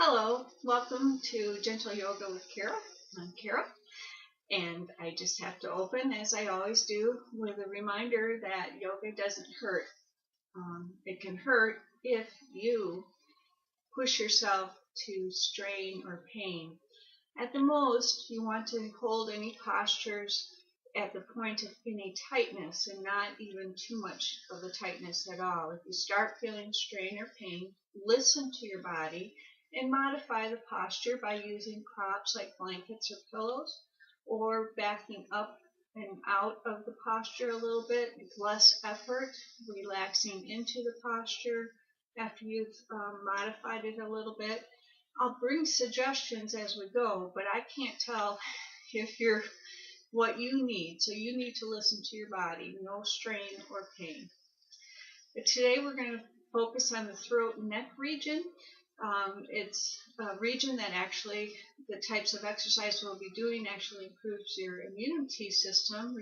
Hello, welcome to Gentle Yoga with Kara. I'm Kara, and I just have to open, as I always do, with a reminder that yoga doesn't hurt. It can hurt if you push yourself to strain or pain. At the most, you want to hold any postures at the point of any tightness and not even too much of the tightness at all. If you start feeling strain or pain, listen to your body and modify the posture by using props like blankets or pillows, or backing up and out of the posture a little bit with less effort, relaxing into the posture after you've modified it a little bit. I'll bring suggestions as we go, but I can't tell if you're what you need. So you need to listen to your body, no strain or pain. But today we're going to focus on the throat and neck region. It's a region that actually, the types of exercise we'll be doing actually improves your immunity system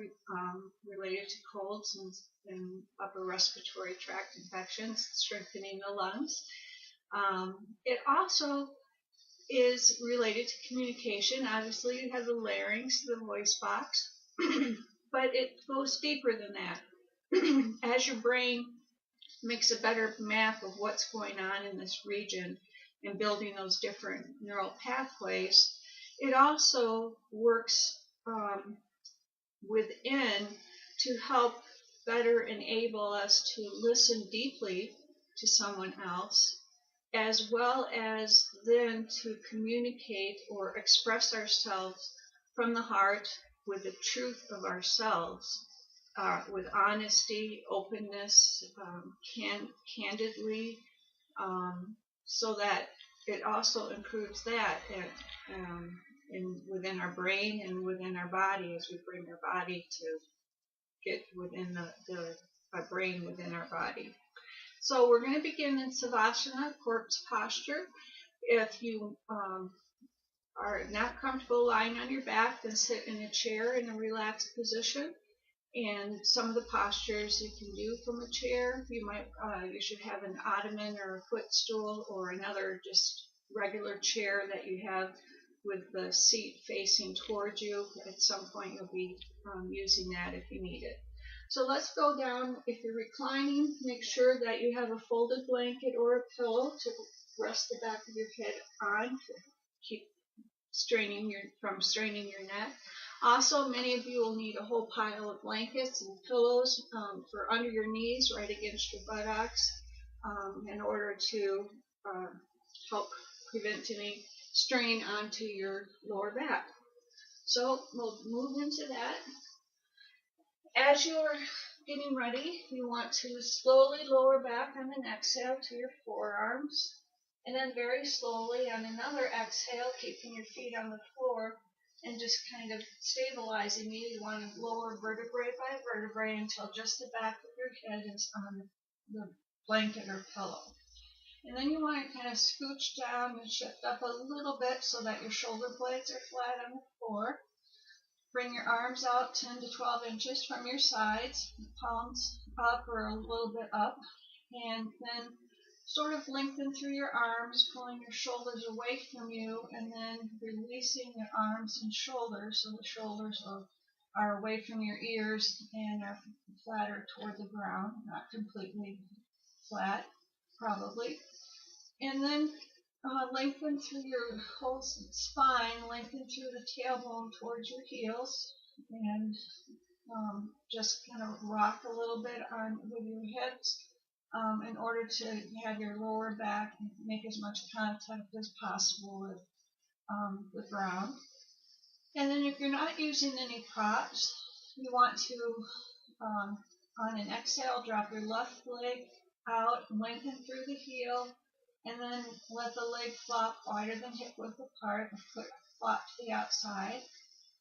related to colds and upper respiratory tract infections, strengthening the lungs. It also is related to communication. Obviously, you have the larynx, the voice box, but it goes deeper than that. As your brain makes a better map of what's going on in this region and building those different neural pathways, it also works within to help better enable us to listen deeply to someone else, as well as then to communicate or express ourselves from the heart with the truth of ourselves, with honesty, openness, candidly, so that it also improves that within our brain and within our body as we bring our body to get within our brain within our body. So we're going to begin in Savasana, corpse posture. If you are not comfortable lying on your back, then sit in a chair in a relaxed position. And some of the postures you can do from a chair, you should have an ottoman or a footstool or another just regular chair that you have with the seat facing towards you. At some point you'll be using that if you need it. So let's go down. If you're reclining, make sure that you have a folded blanket or a pillow to rest the back of your head on to keep from straining your neck. Also, many of you will need a whole pile of blankets and pillows for under your knees, right against your buttocks, in order to help prevent any strain onto your lower back. So we'll move into that. As you're getting ready, you want to slowly lower back on an exhale to your forearms, and then very slowly on another exhale, keeping your feet on the floor and just kind of stabilizing you. You want to lower vertebrae by vertebrae until just the back of your head is on the blanket or pillow. And then you want to kind of scooch down and shift up a little bit so that your shoulder blades are flat on the floor. Bring your arms out 10 to 12 inches from your sides, palms up or a little bit up, and then sort of lengthen through your arms, pulling your shoulders away from you, and then releasing your arms and shoulders so the shoulders are away from your ears and are flatter toward the ground, not completely flat, probably. And then lengthen through your whole spine, lengthen through the tailbone towards your heels, and just kind of rock a little bit with your hips in order to have your lower back make as much contact as possible with the ground. And then if you're not using any props, you want to, on an exhale, drop your left leg out, lengthen through the heel, and then let the leg flop wider than hip width apart, the foot flop to the outside.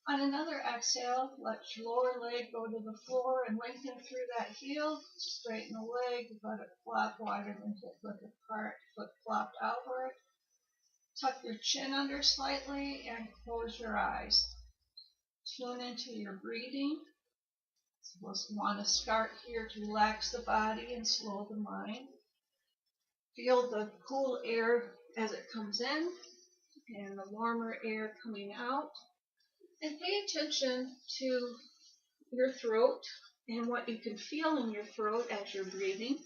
On another exhale, let your lower leg go to the floor and lengthen through that heel, straighten the leg, let it flop wider than hip width apart, foot flopped outward. Tuck your chin under slightly and close your eyes. Tune into your breathing. We'll want to start here to relax the body and slow the mind. Feel the cool air as it comes in and the warmer air coming out. And pay attention to your throat and what you can feel in your throat as you're breathing.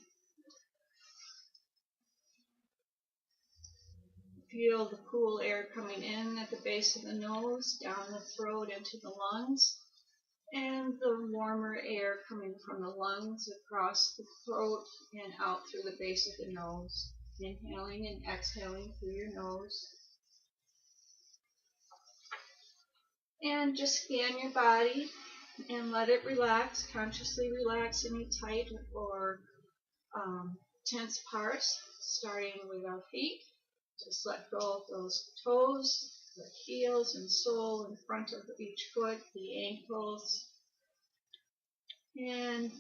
Feel the cool air coming in at the base of the nose, down the throat into the lungs, and the warmer air coming from the lungs across the throat and out through the base of the nose. Inhaling and exhaling through your nose. And just scan your body and let it relax. Consciously relax any tight or tense parts, starting with our feet. Just let go of those toes, the heels and sole in front of each foot, the ankles, and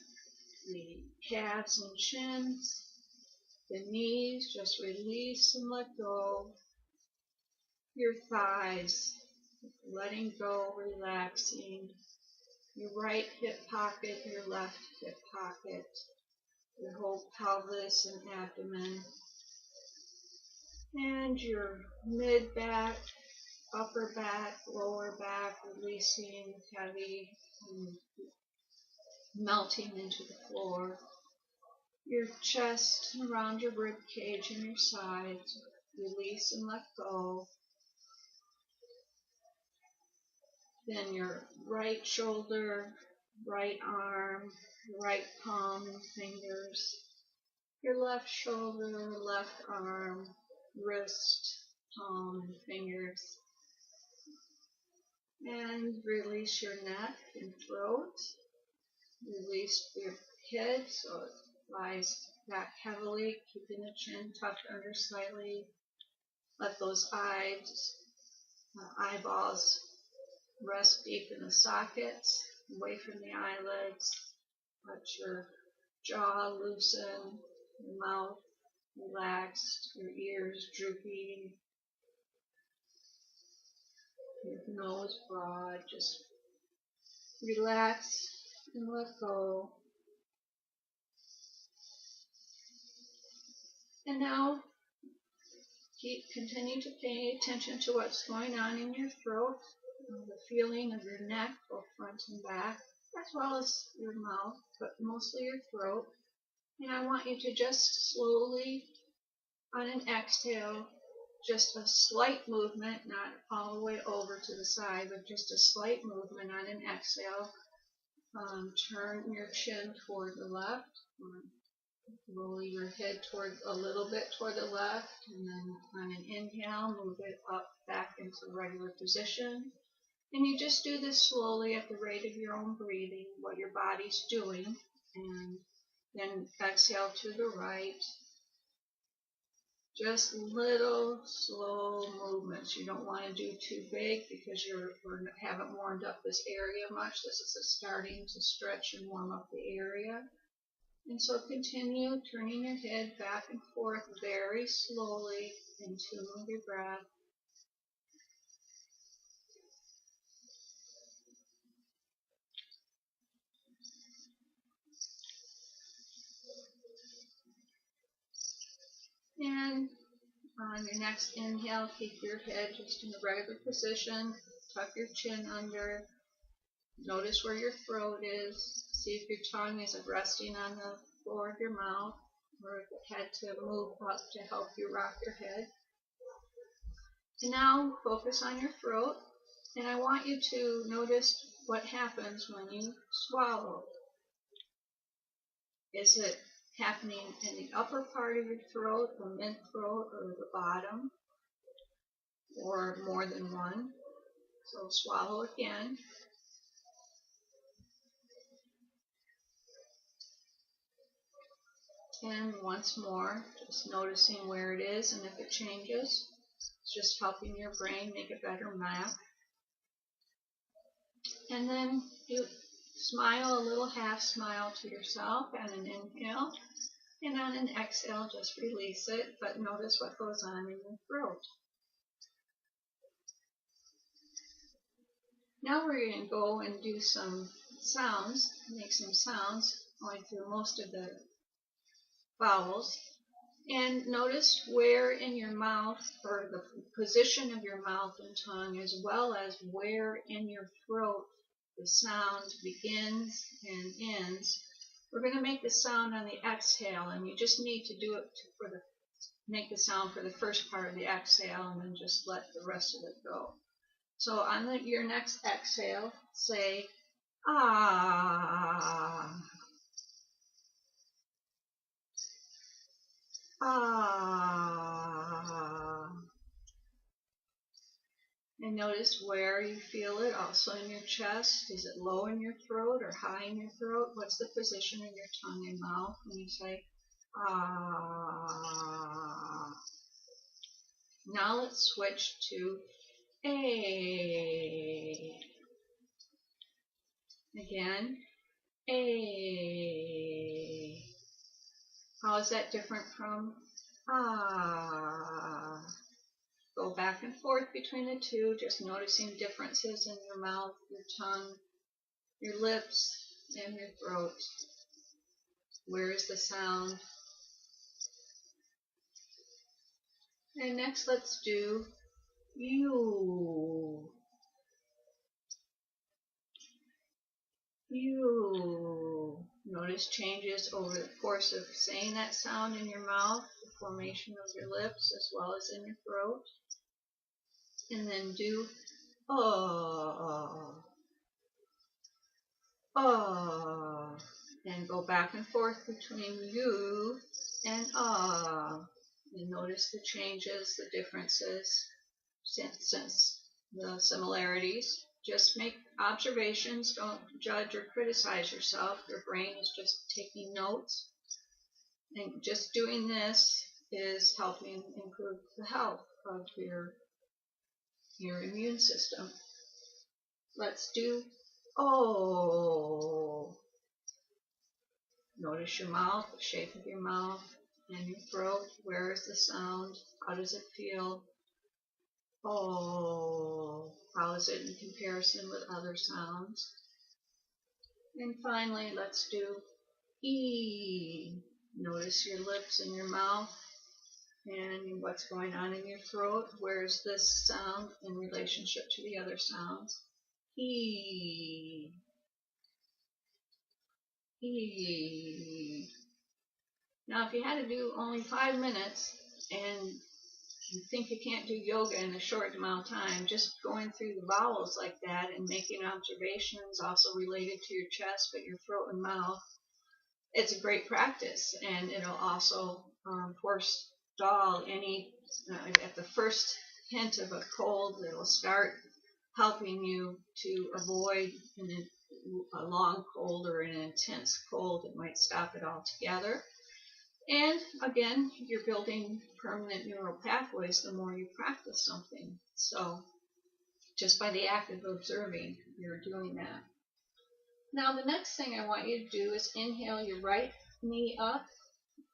the calves and shins, the knees. Just release and let go. Your thighs, letting go, relaxing. Your right hip pocket, your left hip pocket, your whole pelvis and abdomen, and your mid-back, upper back, lower back, releasing heavy and melting into the floor. Your chest around your rib cage and your sides, release and let go. Then your right shoulder, right arm, right palm and fingers, your left shoulder, left arm, wrist, palm and fingers. And release your neck and throat. Release your head so it lies back heavily, keeping the chin tucked under slightly. Let those eyeballs rest deep in the sockets, away from the eyelids. Let your jaw loosen, your mouth relaxed, your ears drooping, your nose broad. Just relax and let go. And now continue to pay attention to what's going on in your throat, the feeling of your neck, both front and back, as well as your mouth, but mostly your throat. And I want you to just slowly, on an exhale, just a slight movement, not all the way over to the side, but just a slight movement on an exhale. Turn your chin toward the left. Roll your head a little bit toward the left, and then on an inhale, move it up back into regular position. And you just do this slowly at the rate of your own breathing, what your body's doing, and then exhale to the right. Just little slow movements. You don't want to do too big because you haven't warmed up this area much. This is starting to stretch and warm up the area. And so continue turning your head back and forth very slowly in tune with your breath. And on your next inhale, keep your head just in the regular position. Tuck your chin under. Notice where your throat is. See if your tongue is resting on the floor of your mouth, or if it had to move up to help you rock your head. And now focus on your throat, and I want you to notice what happens when you swallow. Is it happening in the upper part of your throat, the mid-throat, or the bottom, or more than one? So swallow again. And once more, just noticing where it is and if it changes. It's just helping your brain make a better map. And then you smile a little half smile to yourself on an inhale. And on an exhale, just release it, but notice what goes on in your throat. Now we're going to go and do some sounds, make some sounds, going through most of the vowels. And notice where in your mouth, or the position of your mouth and tongue, as well as where in your throat the sound begins and ends. We're going to make the sound on the exhale, and you just need to do it make the sound for the first part of the exhale, and then just let the rest of it go. So on your next exhale, say ah, ah. And notice where you feel it, also in your chest. Is it low in your throat or high in your throat? What's the position of your tongue and mouth when you say ah? Now let's switch to a. Again, a. How is that different from ah? Go back and forth between the two, just noticing differences in your mouth, your tongue, your lips, and your throat. Where is the sound? And next let's do you. You. Notice changes over the course of saying that sound in your mouth, the formation of your lips as well as in your throat. And then do oh. Oh. And go back and forth between you and ah. And notice the changes, the differences, since the similarities. Just make observations. Don't judge or criticize yourself. Your brain is just taking notes. And just doing this is helping improve the health of your immune system. Let's do oh. Notice your mouth, the shape of your mouth and your throat. Where is the sound? How does it feel? Oh, how is it in comparison with other sounds? And finally, let's do E. Notice your lips and your mouth and what's going on in your throat. Where's this sound in relationship to the other sounds? E. E. Now, if you had to do only 5 minutes and you think you can't do yoga in a short amount of time, just going through the vowels like that and making observations also related to your chest, but your throat and mouth, it's a great practice. And it'll also forestall any, at the first hint of a cold, it'll start helping you to avoid a long cold or an intense cold that might stop it altogether. And again, you're building permanent neural pathways the more you practice something. So just by the act of observing, you're doing that. Now the next thing I want you to do is inhale your right knee up.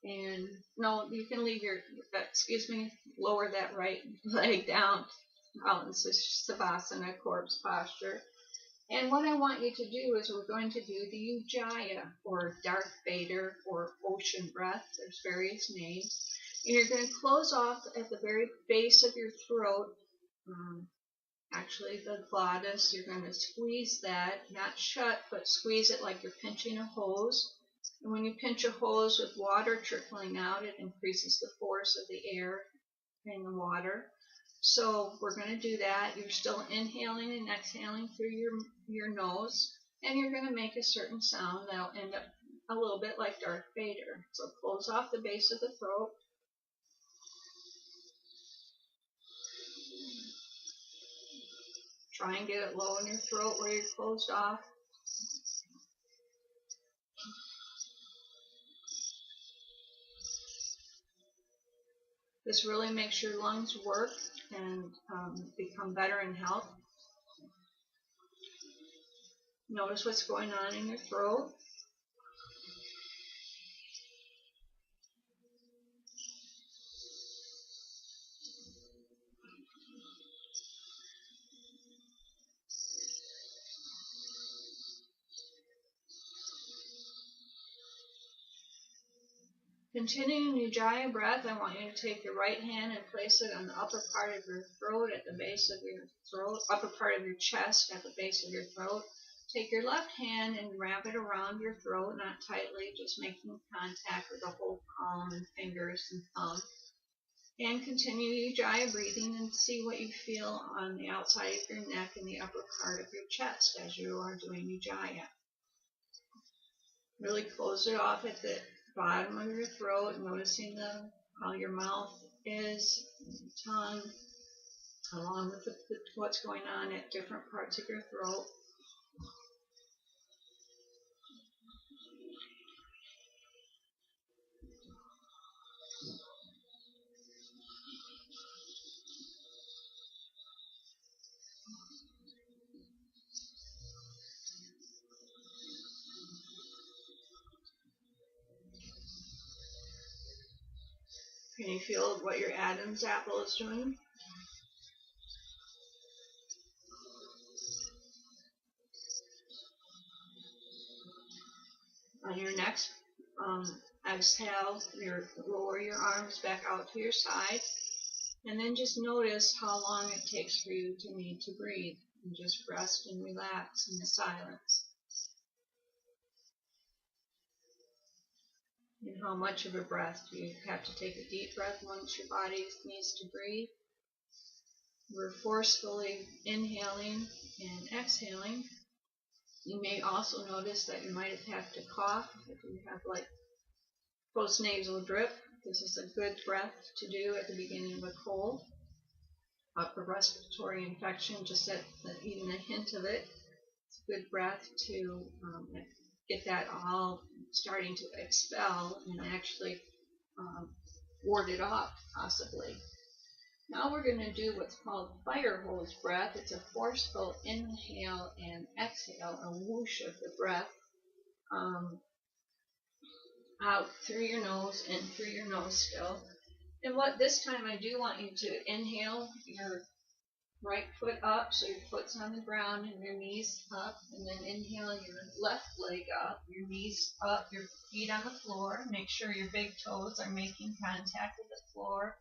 And no, you can leave lower that right leg down out in Savasana, corpse posture. And what I want you to do is we're going to do the Ujjayi, or Darth Vader, or ocean breath. There's various names. And you're going to close off at the very base of your throat, actually the glottis. You're going to squeeze that, not shut, but squeeze it like you're pinching a hose. And when you pinch a hose with water trickling out, it increases the force of the air in the water. So we're going to do that. You're still inhaling and exhaling through your nose, and you're going to make a certain sound that'll end up a little bit like Darth Vader. So close off the base of the throat. Try and get it low in your throat where you're closed off. This really makes your lungs work and become better in health. Notice what's going on in your throat. Continuing Ujjayi breath, I want you to take your right hand and place it on the upper part of your throat at the base of your throat, upper part of your chest at the base of your throat. Take your left hand and wrap it around your throat, not tightly, just making contact with the whole palm and fingers and thumb. And continue Ujjayi breathing and see what you feel on the outside of your neck and the upper part of your chest as you are doing Ujjayi. Really close it off at the bottom of your throat, noticing how your mouth is, your tongue, along with what's going on at different parts of your throat. Can you feel what your Adam's apple is doing? On your next exhale, lower your arms back out to your side, and then just notice how long it takes for you to need to breathe, and just rest and relax in the silence. And how much of a breath do you have to take a deep breath once your body needs to breathe? We're forcefully inhaling and exhaling. You may also notice that you might have to cough if you have like post-nasal drip. This is a good breath to do at the beginning of a cold. Upper respiratory infection, just even a hint of it. It's a good breath to get that all starting to expel and actually ward it off, possibly. Now we're going to do what's called fire hose breath. It's a forceful inhale and exhale, a whoosh of the breath out through your nose and through your nose still. And this time I do want you to inhale your right foot up, so your foot's on the ground and your knees up, and then inhale your left leg up, your knees up, your feet on the floor. Make sure your big toes are making contact with the floor,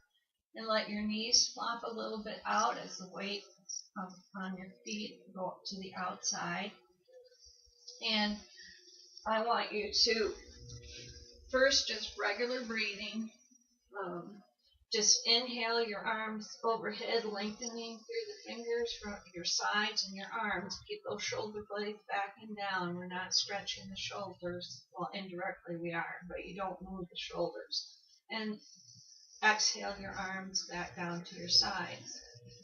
and let your knees flop a little bit out as the weight on your feet go up to the outside. And I want you to first just regular breathing. Just inhale your arms overhead, lengthening through the fingers from your sides and your arms. Keep those shoulder blades back and down. We're not stretching the shoulders. Well, indirectly we are, but you don't move the shoulders. And exhale your arms back down to your sides.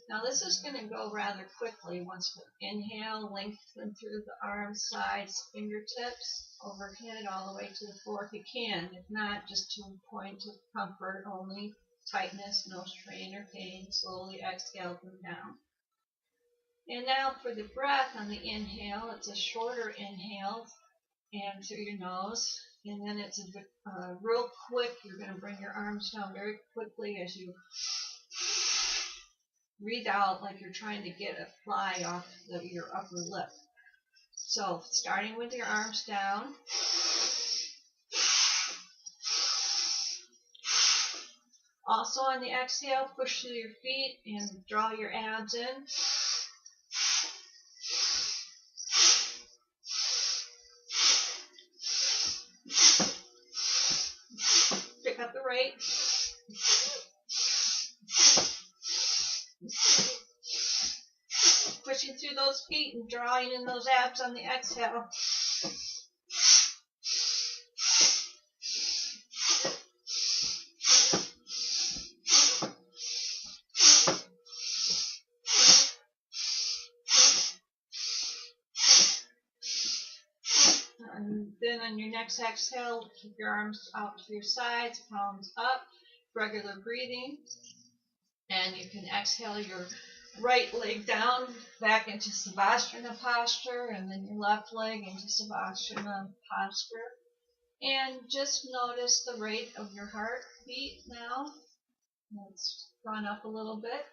Now this is going to go rather quickly. Once we inhale, lengthen through the arms, sides, fingertips, overhead, all the way to the floor if you can. If not, just to a point of comfort only. Tightness, no strain or pain. Slowly exhale them down. And now for the breath on the inhale, it's a shorter inhale and through your nose. And then it's real quick. You're going to bring your arms down very quickly as you breathe out like you're trying to get a fly off your upper lip. So starting with your arms down. Also on the exhale, push through your feet and draw your abs in. Pick up the rate. Pushing through those feet and drawing in those abs on the exhale. And then on your next exhale, keep your arms out to your sides, palms up, regular breathing. And you can exhale your right leg down back into Savasana posture, and then your left leg into Savasana posture. And just notice the rate of your heartbeat now. It's gone up a little bit.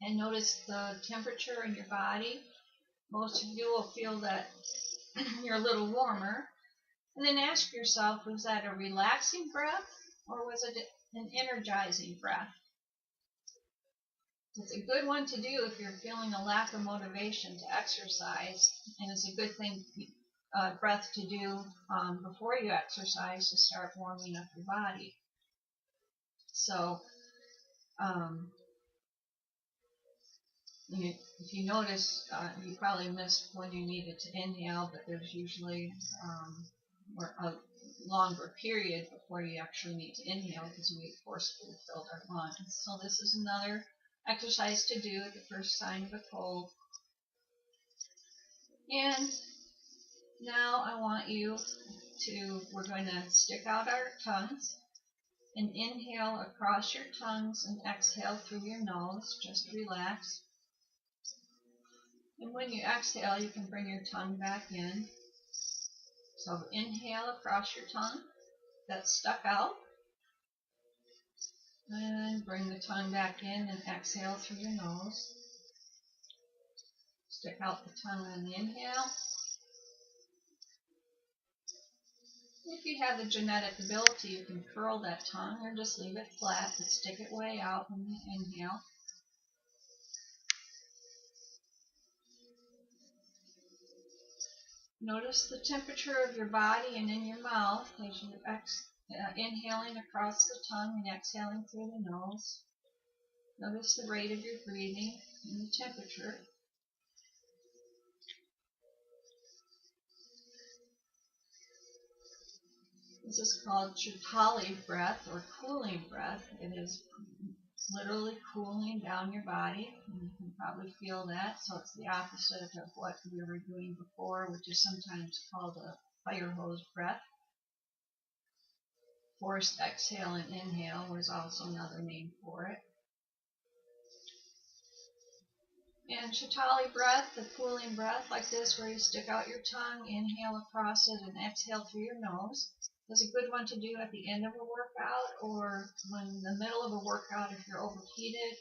And notice the temperature in your body. Most of you will feel that you're a little warmer. And then ask yourself, was that a relaxing breath or was it an energizing breath? It's a good one to do if you're feeling a lack of motivation to exercise, and it's a good thing breath to do before you exercise to start warming up your body. So if you notice, you probably missed when you needed to inhale, but there's usually a longer period before you actually need to inhale because we forcefully filled our lungs. So this is another exercise to do at the first sign of a cold. And now I want you we're going to stick out our tongues and inhale across your tongues and exhale through your nose. Just relax. And when you exhale, you can bring your tongue back in. So inhale across your tongue that's stuck out. And bring the tongue back in and exhale through your nose. Stick out the tongue on the inhale. If you have the genetic ability, you can curl that tongue or just leave it flat, but stick it way out when you inhale. Notice the temperature of your body and in your mouth as you're inhaling across the tongue and exhaling through the nose. Notice the rate of your breathing and the temperature. This is called Chitali breath or cooling breath. It is literally cooling down your body. And you can probably feel that. So it's the opposite of what we were doing before, which is sometimes called a fire hose breath. Forced exhale and inhale was also another name for it. And Chitali breath, the cooling breath like this, where you stick out your tongue, inhale across it, and exhale through your nose, is a good one to do at the end of a workout or when in the middle of a workout if you're overheated,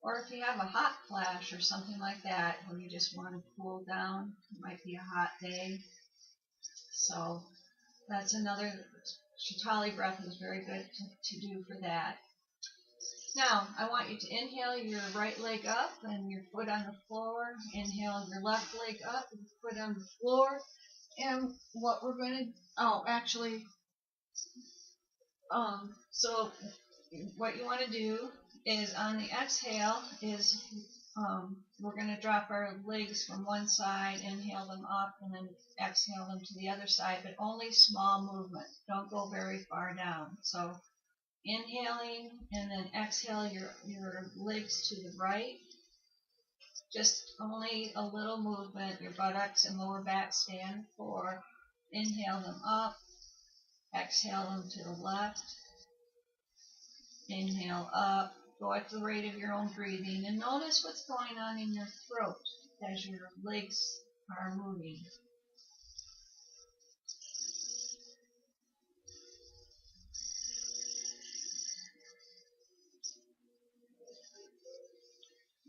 or if you have a hot flash or something like that where you just want to cool down. It might be a hot day. So that's another, Chitali breath is very good to do for that. Now, I want you to inhale your right leg up and your foot on the floor. Inhale your left leg up and foot on the floor. And what we're going to, so what you want to do is on the exhale is we're going to drop our legs from one side, inhale them up, and then exhale them to the other side, but only small movement. Don't go very far down. So inhaling and then exhale your legs to the right. Just only a little movement. Your buttocks and lower back stand for. Inhale them up. Exhale them to the left. Inhale up. Go at the rate of your own breathing. And notice what's going on in your throat as your legs are moving.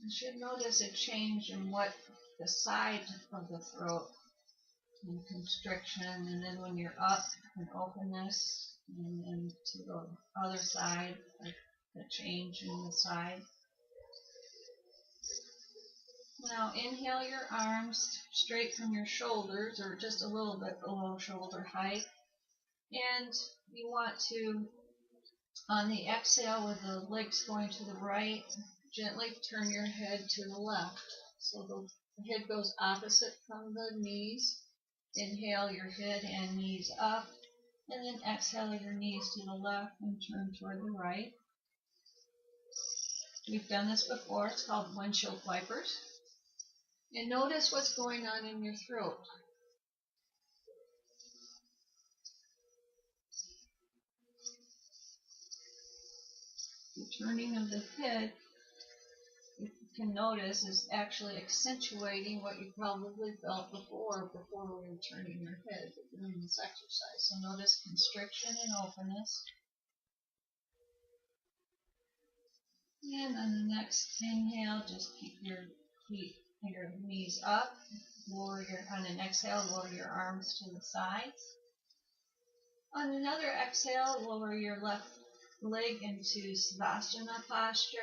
You should notice a change in what the side of the throat and constriction, and then when you're up, an openness, and then to the other side, a change in the side. Now inhale your arms straight from your shoulders, or just a little bit below shoulder height, and you want to, on the exhale with the legs going to the right, gently turn your head to the left. So the head goes opposite from the knees. Inhale your head and knees up, and then exhale your knees to the left and turn toward the right. We've done this before. It's called windshield wipers. And notice what's going on in your throat. The turning of the head, you can notice, is actually accentuating what you probably felt before we were turning your head during this exercise. So notice constriction and openness. And on the next inhale, just keep your knees up. On an exhale, lower your arms to the sides. On another exhale, lower your left leg into Savasana posture,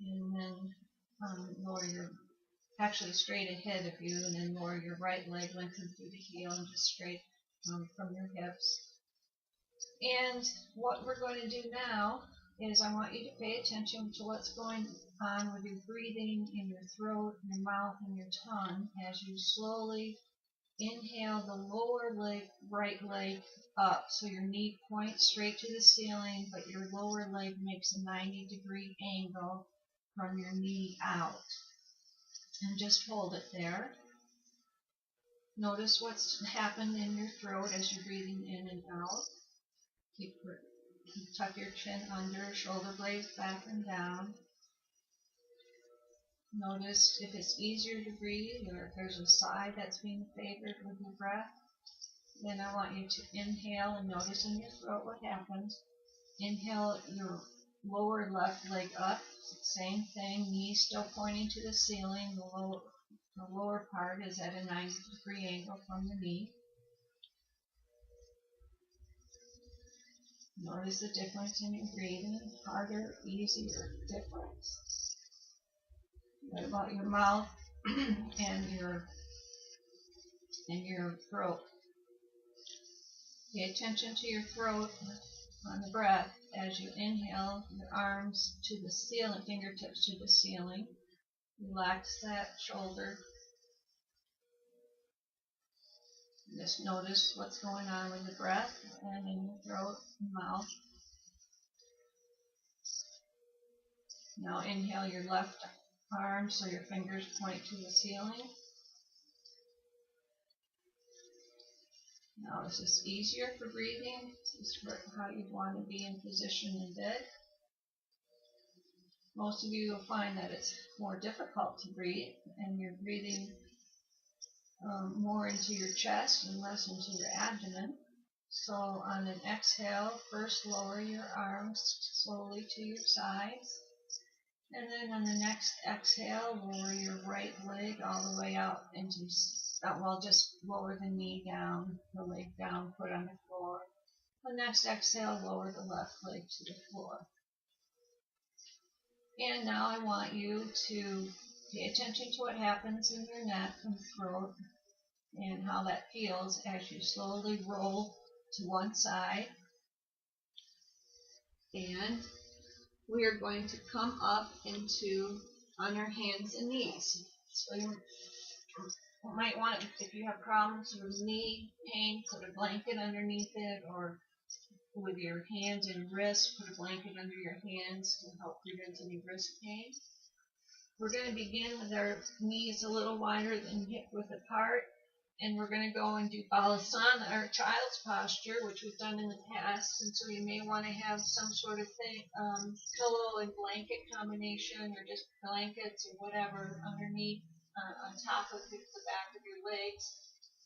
and then lower your, actually straight ahead of you, and then lower your right leg, lengthen through the heel, and just straight from your hips. And what we're going to do now is I want you to pay attention to what's going on with your breathing in your throat, your mouth, and your tongue as you slowly inhale the lower leg, right leg up, so your knee points straight to the ceiling, but your lower leg makes a 90-degree angle from your knee out. And just hold it there. Notice what's happened in your throat as you're breathing in and out. Tuck your chin under, shoulder blades back and down. Notice if it's easier to breathe or if there's a side that's being favored with your breath. Then I want you to inhale and notice in your throat what happens. Inhale your lower left leg up, same thing, knees still pointing to the ceiling. The lower part is at a 90-degree angle from the knee. Notice the difference in your breathing, harder, easier, difference. What about your mouth and your throat? Pay attention to your throat on the breath as you inhale, your arms to the ceiling, fingertips to the ceiling. Relax that shoulder. Just notice what's going on with the breath and in your throat and mouth. Now inhale your left arm so your fingers point to the ceiling. Now is this easier for breathing? This is how you'd want to be in position in bed. Most of you will find that it's more difficult to breathe and you're breathing more into your chest and less into your abdomen. So on an exhale, first lower your arms slowly to your sides. And then on the next exhale, lower your right leg all the way out into, just lower the knee down, the leg down, put on the floor. The next exhale, lower the left leg to the floor. And now I want you to pay attention to what happens in your neck and throat and how that feels as you slowly roll to one side. And we are going to come up on our hands and knees. So you might want to, if you have problems with knee pain, put a blanket underneath it, or with your hands and wrists, put a blanket under your hands to help prevent any wrist pain. We're going to begin with our knees a little wider than hip width apart, and we're going to go and do balasana, our child's posture, which we've done in the past. And so you may want to have some sort of thing, pillow and blanket combination, or just blankets or whatever underneath, on top of the back of your legs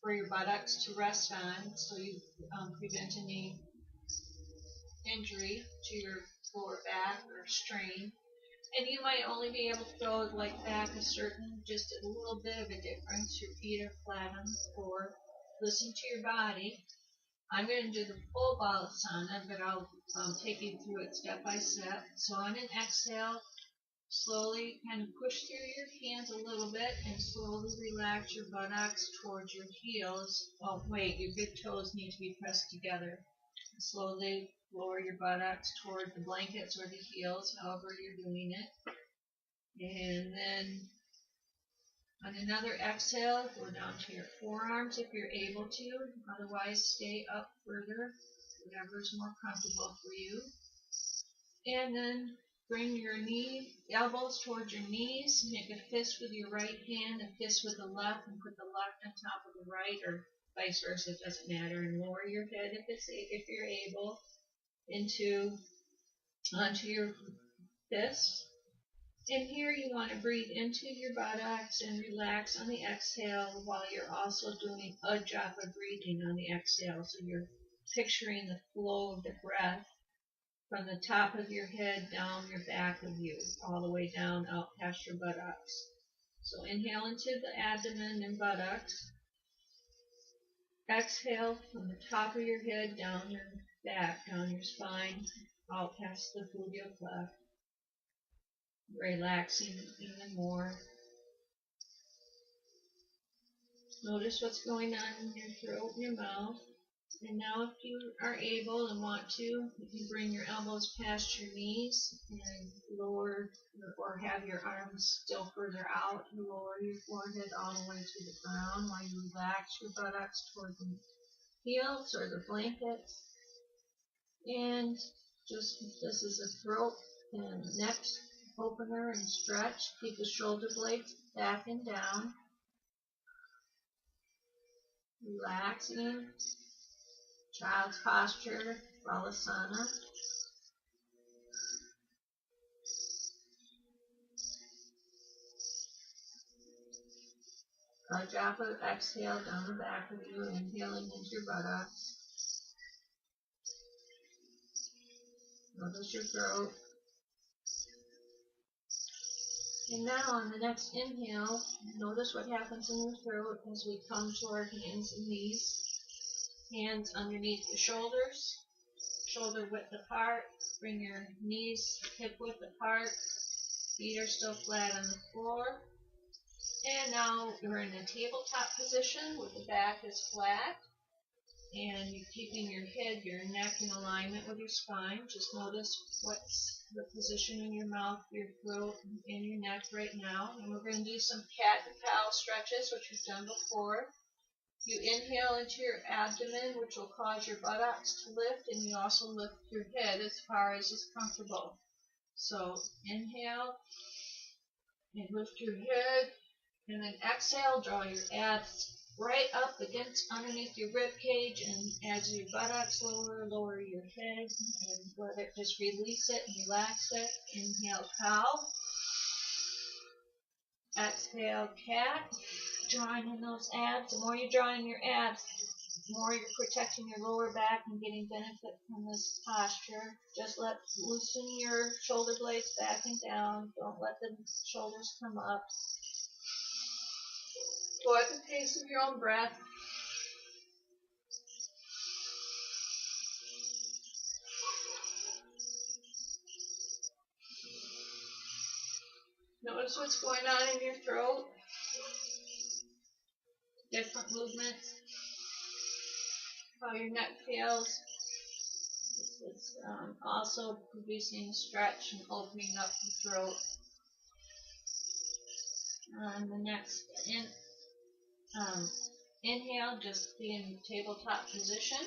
for your buttocks to rest on, so you prevent any injury to your lower back or strain. And you might only be able to go like back just a little bit of a difference. Your feet are flat on the floor. Listen to your body. I'm going to do the full balasana, but I'll take you through it step by step. So on an exhale, slowly kind of push through your hands a little bit and slowly relax your buttocks towards your heels. Oh wait, your big toes need to be pressed together. Slowly lower your buttocks toward the blankets or the heels, however you're doing it. And then on another exhale, go down to your forearms if you're able to. Otherwise, stay up further, whatever is more comfortable for you. And then bring your elbows towards your knees. Make a fist with your right hand, a fist with the left, and put the left on top of the right, or vice versa, it doesn't matter. And lower your head if you're able onto your fists. And here you want to breathe into your buttocks and relax on the exhale while you're also doing a japa breathing on the exhale. So you're picturing the flow of the breath from the top of your head down your back of you, all the way down out past your buttocks. So inhale into the abdomen and buttocks. Exhale from the top of your head, down your back, down your spine, out past the fovea cleft, relaxing even more. Notice what's going on in your throat and your mouth. And now if you are able and want to, you can bring your elbows past your knees and lower or have your arms still further out and lower your forehead all the way to the ground while you relax your buttocks toward the heels or the blankets. And just this is a throat and neck opener and stretch. Keep the shoulder blades back and down. Relaxing. Child's posture, Balasana. A drop of exhale down the back of you, inhaling into your buttocks. Notice your throat. And now on the next inhale, notice what happens in your throat as we come to our hands and knees. Hands underneath the shoulders, shoulder width apart. Bring your knees hip width apart. Feet are still flat on the floor. And now you're in a tabletop position where the back is flat. And you're keeping your head, your neck in alignment with your spine. Just notice what's the position in your mouth, your throat, and your neck right now. And we're going to do some cat-cow stretches, which we've done before. You inhale into your abdomen, which will cause your buttocks to lift, and you also lift your head as far as is comfortable. So inhale and lift your head, and then exhale, draw your abs right up against underneath your rib cage, and as your buttocks lower your head, and let it just release it and relax it. Inhale, cow. Exhale, cat. Drawing in those abs. The more you draw in your abs, the more you're protecting your lower back and getting benefit from this posture. Just loosen your shoulder blades back and down. Don't let the shoulders come up. Go at the pace of your own breath. Notice what's going on in your throat. Different movements. How your neck feels. This is also producing stretch and opening up the throat. The next inhale, just be in tabletop position.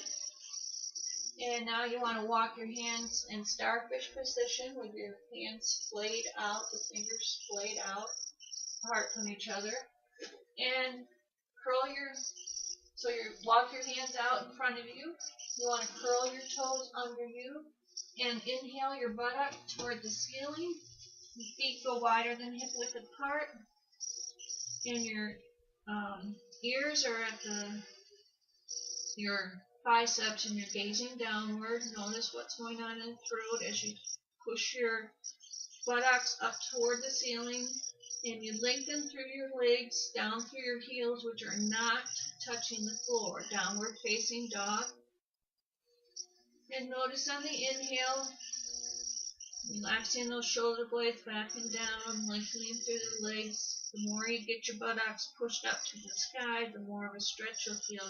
And now you want to walk your hands in starfish position with your hands splayed out, the fingers splayed out, apart from each other. And walk your hands out in front of you. You want to curl your toes under you. And inhale your buttock toward the ceiling. Your feet go wider than hip width apart. And your ears are at your biceps, and you're gazing downward. Notice what's going on in the throat as you push your buttocks up toward the ceiling, and you lengthen through your legs down through your heels, which are not touching the floor. Downward facing dog. And notice on the inhale, relaxing those shoulder blades back and down, lengthening through the legs. The more you get your buttocks pushed up to the sky, the more of a stretch you'll feel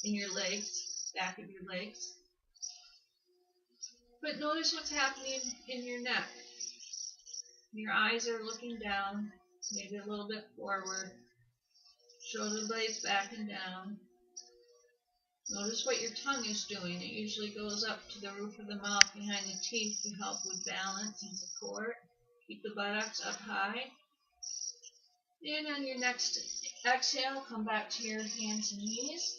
in your legs, back of your legs. But notice what's happening in your neck. Your eyes are looking down, maybe a little bit forward. Shoulder blades back and down. Notice what your tongue is doing. It usually goes up to the roof of the mouth behind the teeth to help with balance and support. Keep the buttocks up high. And on your next exhale, come back to your hands and knees.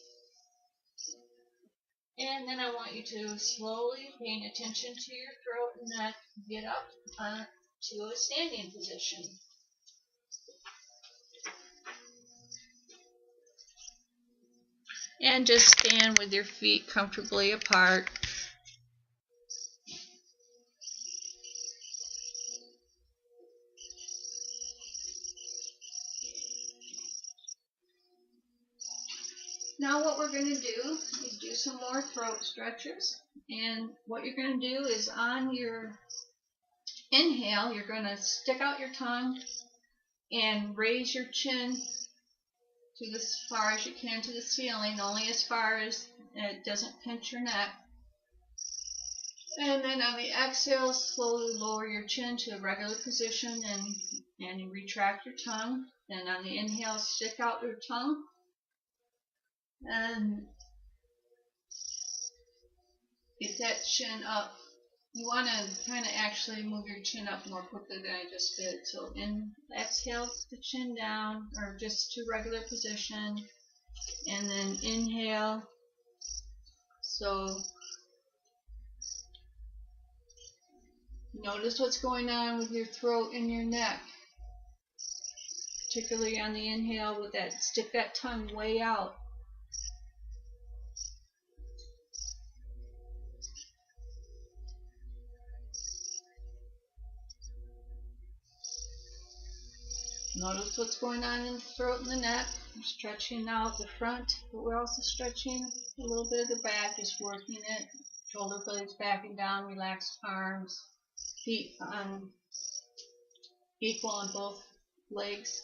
And then I want you to slowly, paying attention to your throat and neck, get up to a standing position. And just stand with your feet comfortably apart. Now what we're going to do is do some more throat stretches. And what you're going to do is on your inhale, you're going to stick out your tongue and raise your chin to as far as you can to the ceiling, only as far as it doesn't pinch your neck. And then on the exhale, slowly lower your chin to a regular position and you retract your tongue. Then on the inhale, stick out your tongue and get that chin up. You want to kind of actually move your chin up more quickly than I just did. So exhale the chin down, or just to regular position, and then inhale. So notice what's going on with your throat and your neck, particularly on the inhale with that, stick that tongue way out. Notice what's going on in the throat and the neck. We're stretching out the front, but we're also stretching a little bit of the back, just working it. Shoulder blades back and down, relaxed arms, feet equal on both legs.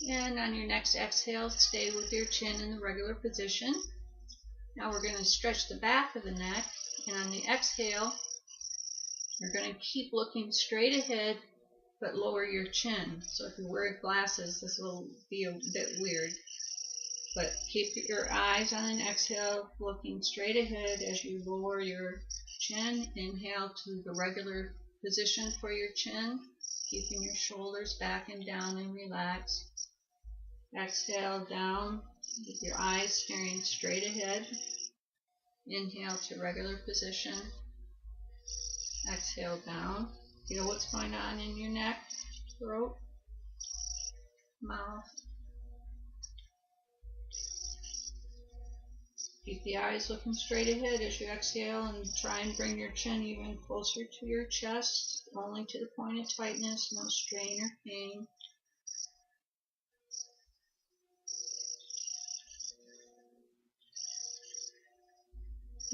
And on your next exhale, stay with your chin in the regular position. Now we're going to stretch the back of the neck, and on the exhale, you're going to keep looking straight ahead, but lower your chin. So if you wear glasses, this will be a bit weird. But keep your eyes on an exhale, looking straight ahead as you lower your chin. Inhale to the regular position for your chin, keeping your shoulders back and down and relaxed. Exhale down with your eyes staring straight ahead. Inhale to regular position. Exhale down. Feel what's going on in your neck, throat, mouth. Keep the eyes looking straight ahead as you exhale, and try and bring your chin even closer to your chest, only to the point of tightness, no strain or pain.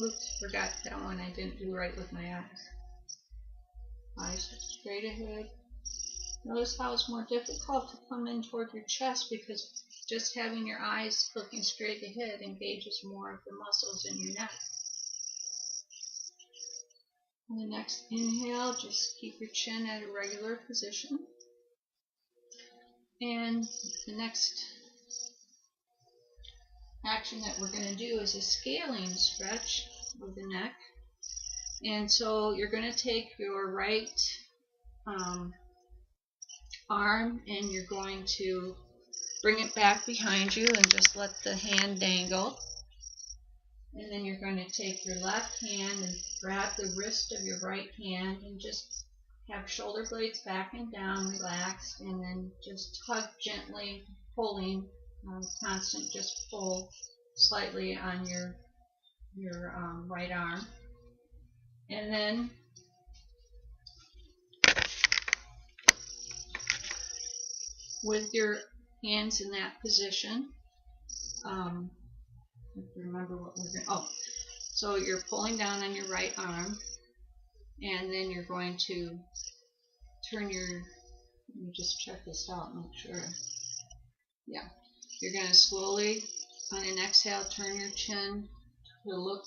Oops, forgot that one I didn't do right with my eyes. Eyes straight ahead. Notice how it's more difficult to come in toward your chest because just having your eyes looking straight ahead engages more of the muscles in your neck. On the next inhale, just keep your chin at a regular position. And the next action that we're going to do is a scaling stretch of the neck. And so you're going to take your right arm and you're going to bring it back behind you and just let the hand dangle. And then you're going to take your left hand and grab the wrist of your right hand and just have shoulder blades back and down, relaxed, and then just tug gently, pulling, constant just pull slightly on your right arm. And then with your hands in that position, remember what we're doing. So you're pulling down on your right arm, and then you're going to turn your, let me just check this out, make sure. Yeah, you're going to slowly, on an exhale, turn your chin to look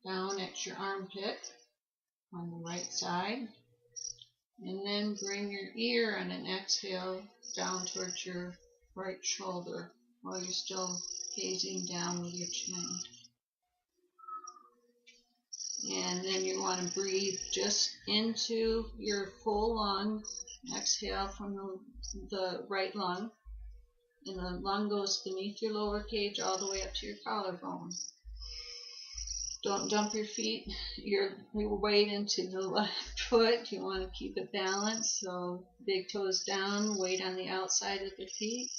down at your armpit on the right side, and then bring your ear on an exhale down towards your right shoulder while you're still gazing down with your chin. And then you want to breathe just into your full lung. Exhale from the right lung, and the lung goes beneath your lower cage all the way up to your collarbone. Don't dump your feet, your weight into the left foot. You want to keep it balanced, so big toes down, weight on the outside of the feet.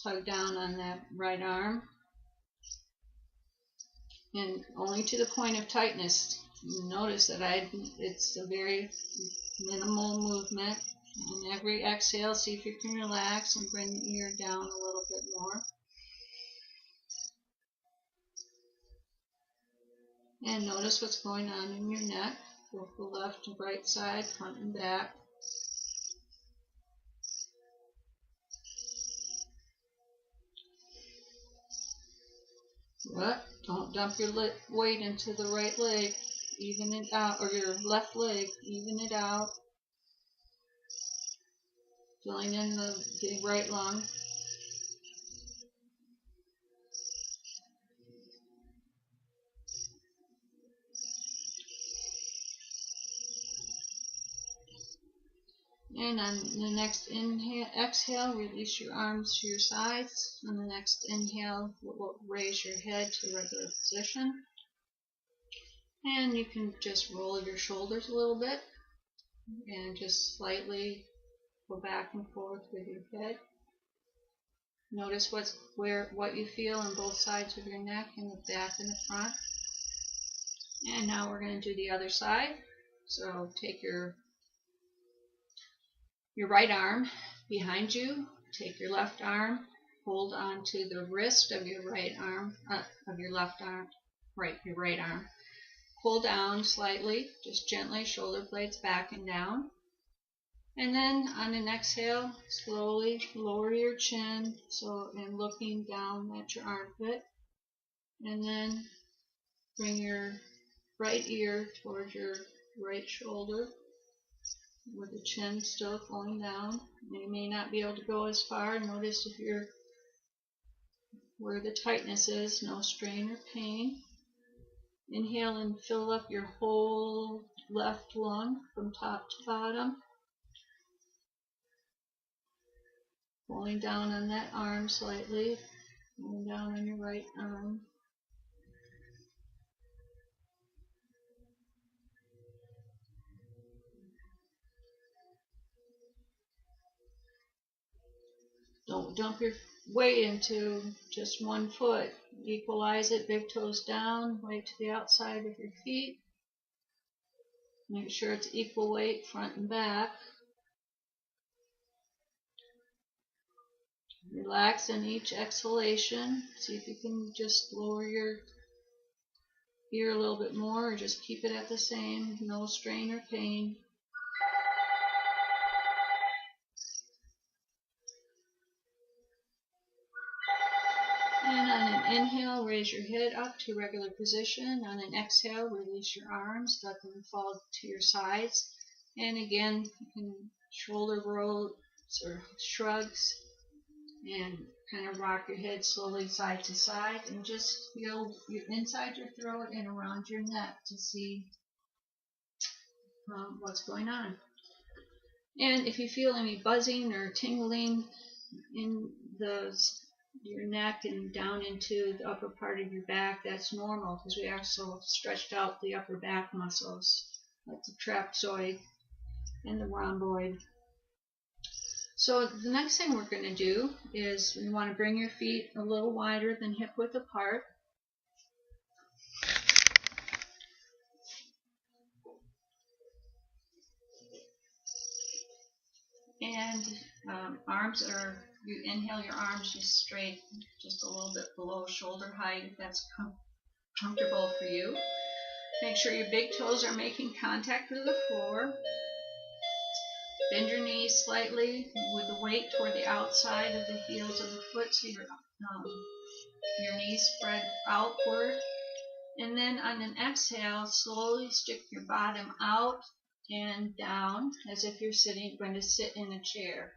Tug down on that right arm, and only to the point of tightness. Notice that it's a very minimal movement. On every exhale, see if you can relax and bring the ear down a little bit more. And notice what's going on in your neck, both the left and right side, front and back. But don't dump your weight into the right leg. Even it out, or your left leg, even it out. Filling in the right lung. And on the next inhale, exhale, release your arms to your sides. On the next inhale, raise your head to regular position. And you can just roll your shoulders a little bit and just slightly go back and forth with your head. Notice what you feel on both sides of your neck, in the back and the front. And now we're going to do the other side. So take your right arm behind you, take your left arm, hold on to the wrist of your right arm, of your left arm, your right arm. Pull down slightly, just gently, shoulder blades back and down. And then on an exhale, slowly lower your chin, and looking down at your armpit. And then bring your right ear towards your right shoulder, with the chin still going down. You may not be able to go as far. Notice where the tightness is, no strain or pain. Inhale and fill up your whole left lung from top to bottom. Pulling down on that arm slightly, pulling down on your right arm. Don't dump your weight into just one foot. Equalize it, big toes down, weight to the outside of your feet. Make sure it's equal weight front and back. Relax in each exhalation. See if you can just lower your ear a little bit more, or just keep it at the same, no strain or pain. And on an inhale, raise your head up to regular position. On an exhale, release your arms, let them fall to your sides. And again, you can shoulder rolls or shrugs, and kind of rock your head slowly side to side, and just feel inside your throat and around your neck to see what's going on. And if you feel any buzzing or tingling in your neck and down into the upper part of your back, that's normal, because we also stretched out the upper back muscles, like the trapezoid and the rhomboid. So the next thing we're going to do is we want to bring your feet a little wider than hip width apart. And you inhale your arms just straight, just a little bit below shoulder height, if that's comfortable for you. Make sure your big toes are making contact with the floor. Bend your knees slightly with the weight toward the outside of the heels of the foot, so your knees spread outward. And then on an exhale, slowly stick your bottom out and down as if you're going to sit in a chair.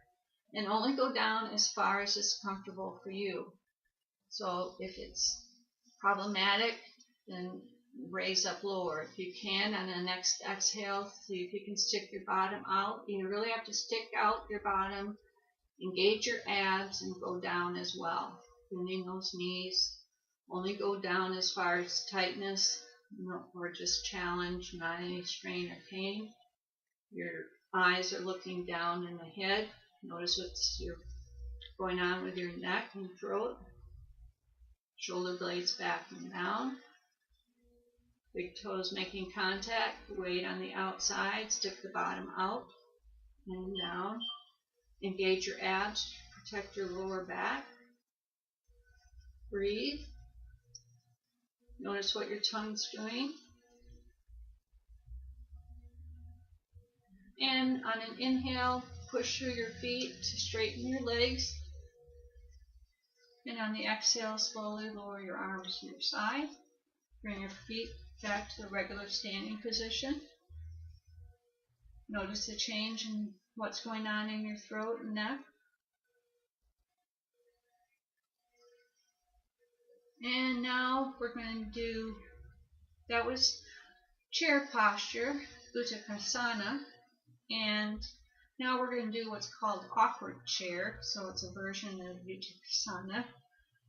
And only go down as far as is comfortable for you. So if it's problematic, then raise up lower. If you can, on the next exhale, see if you can stick your bottom out. You really have to stick out your bottom, engage your abs, and go down as well. Bending those knees. Only go down as far as tightness, or just challenge, not any strain or pain. Your eyes are looking down in the head. Notice what's going on with your neck and throat. Shoulder blades back and down. Big toes making contact. Weight on the outside. Stick the bottom out and down. Engage your abs, protect your lower back. Breathe. Notice what your tongue's doing. And on an inhale, push through your feet to straighten your legs. And on the exhale, slowly lower your arms to your side. Bring your feet back to the regular standing position. Notice the change in what's going on in your throat and neck. And now we're going to do, that was chair posture, Uttanasana. And now we're going to do what's called awkward chair. So it's a version of Uttanasana,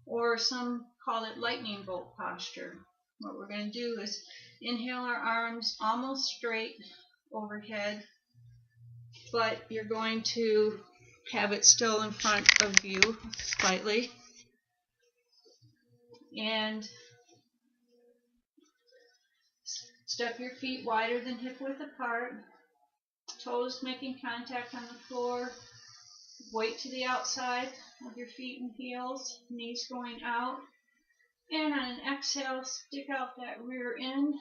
or some call it lightning bolt posture. What we're going to do is inhale our arms almost straight overhead, but you're going to have it still in front of you slightly. And step your feet wider than hip width apart. Toes making contact on the floor. Weight to the outside of your feet and heels. Knees going out. And on an exhale, stick out that rear end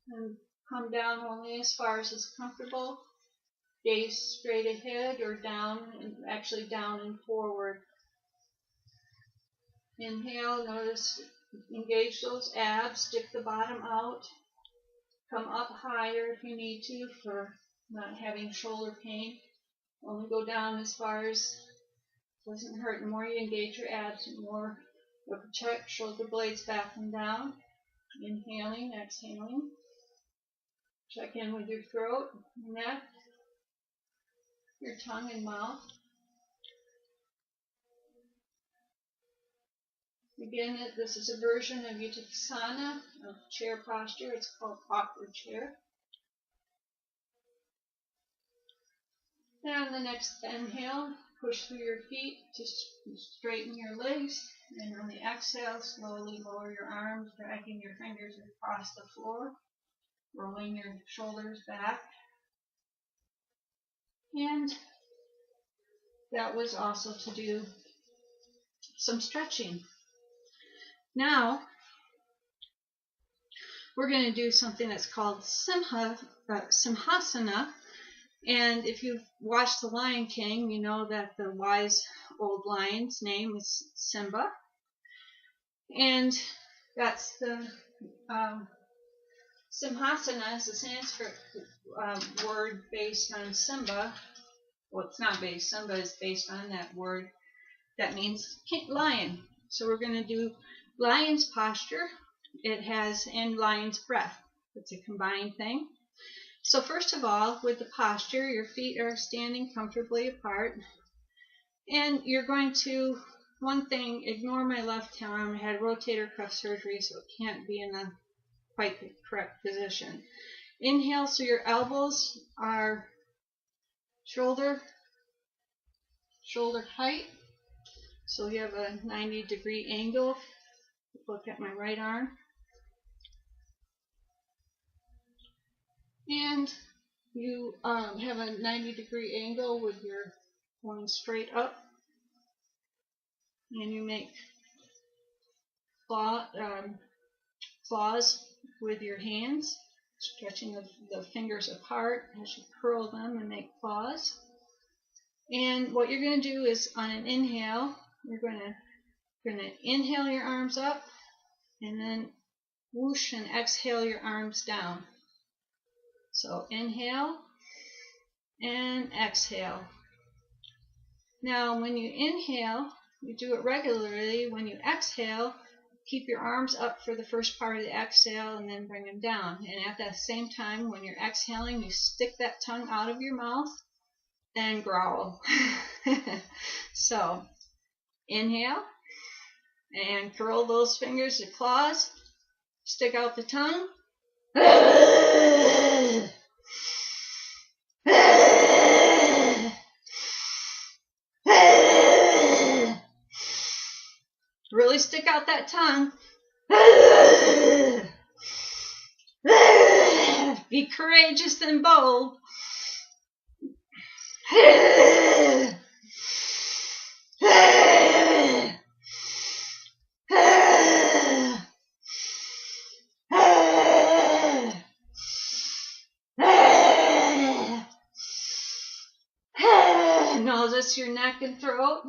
and come down only as far as is comfortable. Gaze straight ahead or down, and actually down and forward. Inhale, notice, engage those abs, stick the bottom out. Come up higher if you need to for not having shoulder pain. Only go down as far as doesn't hurt. The more you engage your abs, the more you'll protect shoulder blades back and down. Inhaling, exhaling. Check in with your throat, neck, your tongue and mouth. Again, this is a version of Uttanasana, of chair posture. It's called awkward chair. And on the next inhale, push through your feet to straighten your legs. And on the exhale, slowly lower your arms, dragging your fingers across the floor, rolling your shoulders back. And that was also to do some stretching. Now, we're going to do something that's called Simhasana. And if you've watched The Lion King, you know that the wise old lion's name is Simba. And that's the Simhasana is a Sanskrit word based on Simba. Well, it's not based. Simba is based on that word that means lion. So we're going to do lion's posture. It has and lion's breath. It's a combined thing. So first of all, with the posture, your feet are standing comfortably apart. And you're going to, one thing, ignore my left arm. I had rotator cuff surgery, so it can't be in the quite the correct position. Inhale, so your elbows are shoulder height. So you have a 90-degree angle. Look at my right arm. And you have a 90-degree angle with your going straight up. And you make claws with your hands, stretching the fingers apart as you curl them and make claws. And what you're going to do is on an inhale, you're going to inhale your arms up and then whoosh and exhale your arms down. So inhale and exhale. Now when you inhale, you do it regularly. When you exhale, keep your arms up for the first part of the exhale and then bring them down. And at that same time, when you're exhaling, you stick that tongue out of your mouth and growl. So inhale and curl those fingers to claws. Stick out the tongue. Really stick out that tongue. Be courageous and bold. Notice your neck and throat.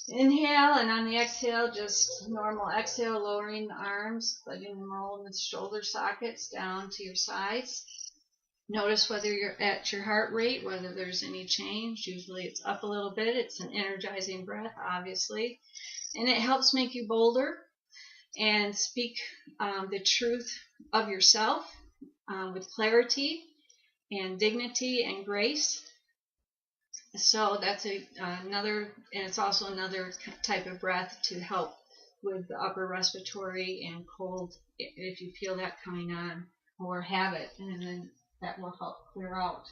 Inhale, and on the exhale, just normal exhale, lowering the arms, letting them roll in the shoulder sockets down to your sides. Notice whether you're at your heart rate, whether there's any change. Usually it's up a little bit. It's an energizing breath, obviously. And it helps make you bolder and speak the truth of yourself with clarity and dignity and grace. So that's another, and it's also another type of breath to help with the upper respiratory and cold if you feel that coming on or have it, and then that will help clear out.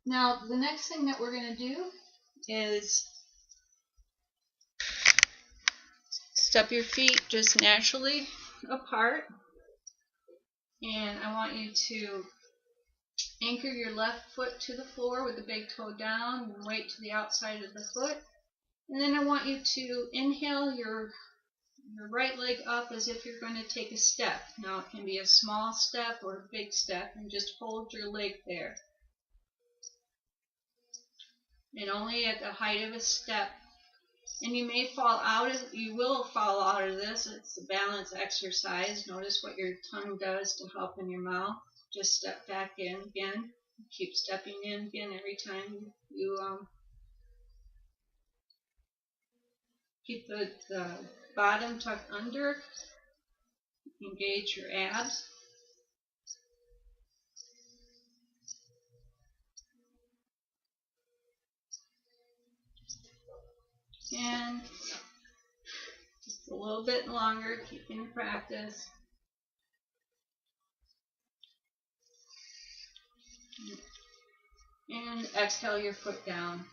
Now, the next thing that we're going to do is step your feet just naturally apart, and I want you to anchor your left foot to the floor with the big toe down and weight to the outside of the foot. And then I want you to inhale your right leg up as if you're going to take a step. Now it can be a small step or a big step, and just hold your leg there. And only at the height of a step. And you will fall out of this. It's a balance exercise. Notice what your tongue does to help in your mouth. Just step back in again. Keep stepping in again every time you keep the bottom tucked under. Engage your abs. And just a little bit longer, keeping the practice. And exhale your foot down.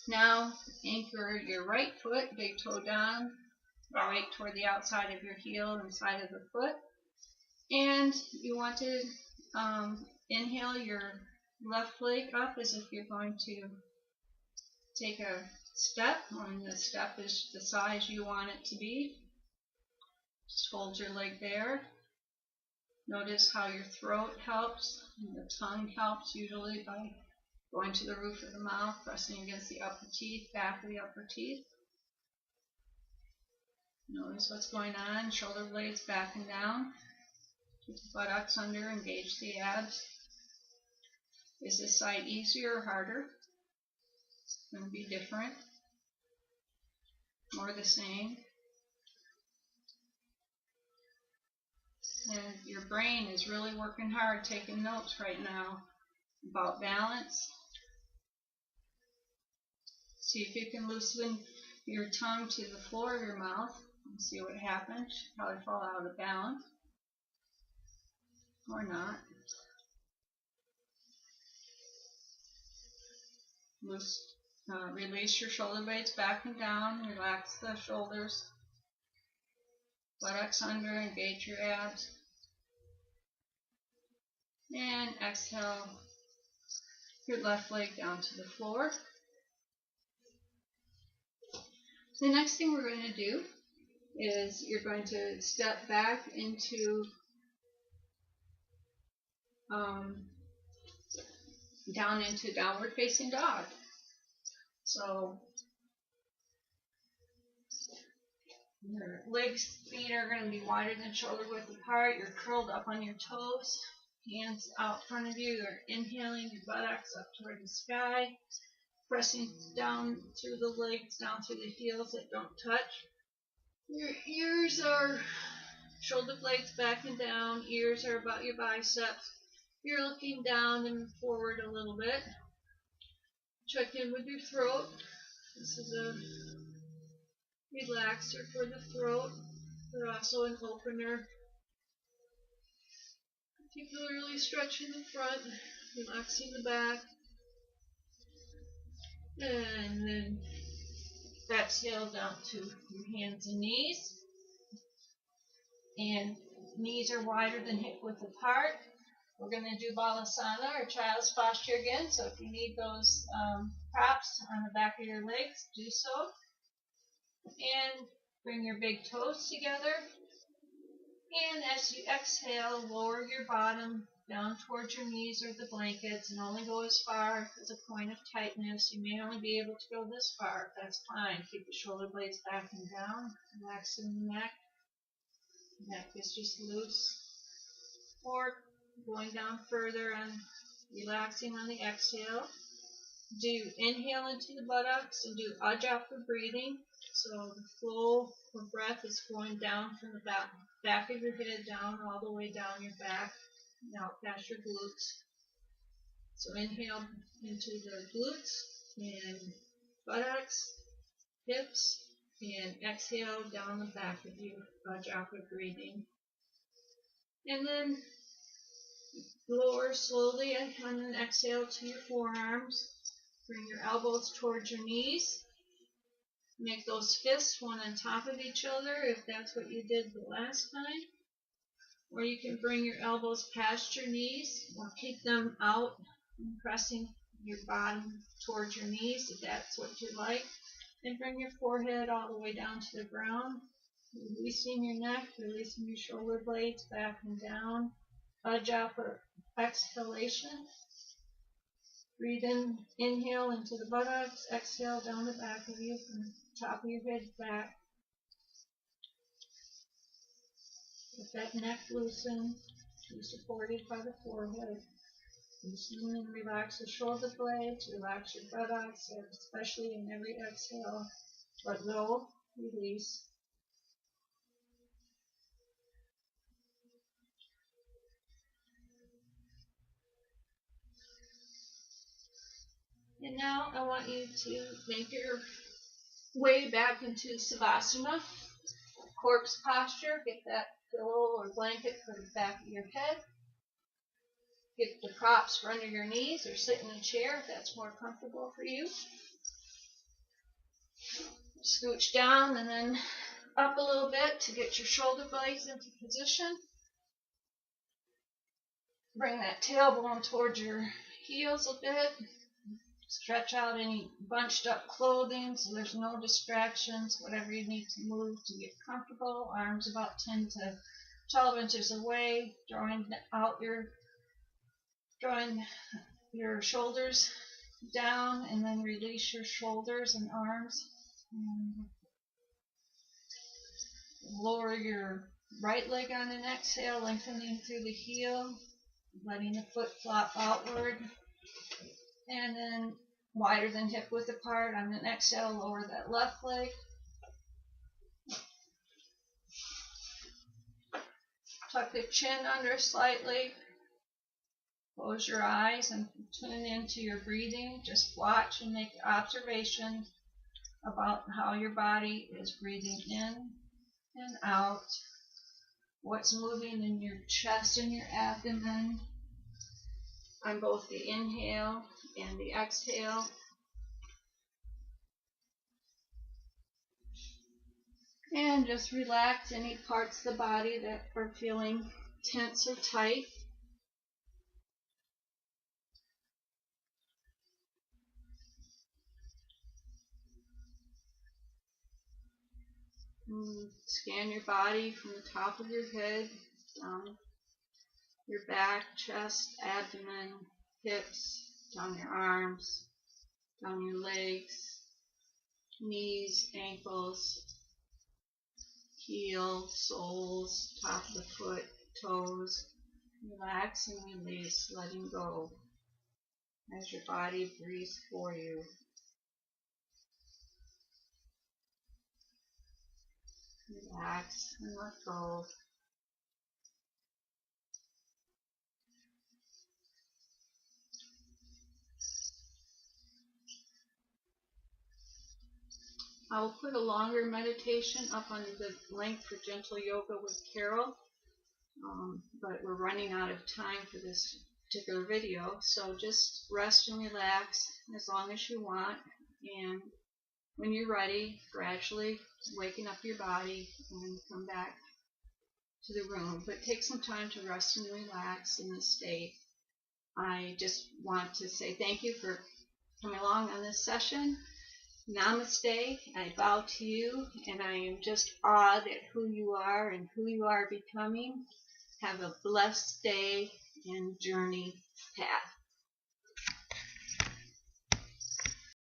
Now anchor your right foot, big toe down, right toward the outside of your heel and side of the foot. And you want to inhale your left leg up as if you're going to take a step, when the step is the size you want it to be. Just hold your leg there. Notice how your throat helps, and the tongue helps usually by going to the roof of the mouth, pressing against the upper teeth, back of the upper teeth. Notice what's going on, shoulder blades back and down. Keep the buttocks under, engage the abs. Is this side easier or harder? It's going to be different. More the same. And your brain is really working hard taking notes right now about balance. See if you can loosen your tongue to the floor of your mouth and see what happens. You'll probably fall out of balance. Or not. Release your shoulder blades back and down. Relax the shoulders. Buttocks under. Engage your abs. And exhale your left leg down to the floor. The next thing we're going to do is you're going to step back into down into downward facing dog. So your legs, feet are going to be wider than shoulder width apart. You're curled up on your toes, hands out front of you. You're inhaling your buttocks up toward the sky, pressing down through the legs, down through the heels that don't touch. Your ears are shoulder blades back and down. Ears are about your biceps. You're looking down and forward a little bit. Check in with your throat. This is a relaxer for the throat, but also an opener. Particularly stretching the front, relaxing the back. And then exhale down to your hands and knees. And knees are wider than hip width apart. We're going to do Balasana or child's posture again. So if you need those props on the back of your legs, do so. And bring your big toes together. And as you exhale, lower your bottom down towards your knees or the blankets, and only go as far as a point of tightness. You may only be able to go this far. That's fine. Keep the shoulder blades back and down. Relax in the neck. Neck is just loose. Or going down further and relaxing on the exhale. Do inhale into the buttocks and do Ajapa breathing. So the flow of breath is flowing down from the back of your head down all the way down your back, now past your glutes. So inhale into the glutes and buttocks, hips, and exhale down the back of you, Ajapa breathing. And then lower slowly on an exhale to your forearms. Bring your elbows towards your knees. Make those fists one on top of each other if that's what you did the last time. Or you can bring your elbows past your knees or keep them out and pressing your bottom towards your knees if that's what you like. And bring your forehead all the way down to the ground. Releasing your neck, releasing your shoulder blades back and down. Ajapa exhalation. Breathe in, inhale into the buttocks, exhale down the back of you from the top of your head back. Let that neck loosen, be supported by the forehead. Loosen and relax the shoulder blades, relax your buttocks, especially in every exhale. Let go, release. And now I want you to make your way back into Savasana, corpse posture. Get that pillow or blanket for the back of your head. Get the props for under your knees or sit in a chair if that's more comfortable for you. Scooch down and then up a little bit to get your shoulder blades into position. Bring that tailbone towards your heels a bit. Stretch out any bunched up clothing so there's no distractions, whatever you need to move to get comfortable. Arms about 10 to 12 inches away, drawing your shoulders down, and then release your shoulders and arms. And lower your right leg on an exhale, lengthening through the heel, letting the foot flop outward. And then wider than hip width apart on an exhale, lower that left leg. Tuck the chin under slightly. Close your eyes and tune into your breathing. Just watch and make observations about how your body is breathing in and out. What's moving in your chest and your abdomen on both the inhale and the exhale. And just relax any parts of the body that are feeling tense or tight. And scan your body from the top of your head down your back, chest, abdomen, hips, down your arms, down your legs, knees, ankles, heel, soles, top of the foot, toes. Relax and release, letting go as your body breathes for you. Relax and let go. I will put a longer meditation up on the link for Gentle Yoga with Carol, but we're running out of time for this particular video, so just rest and relax as long as you want, and when you're ready, gradually waken up your body and come back to the room, but take some time to rest and relax in this state. I just want to say thank you for coming along on this session. Namaste. I bow to you, and I am just awed at who you are and who you are becoming. Have a blessed day and journey past.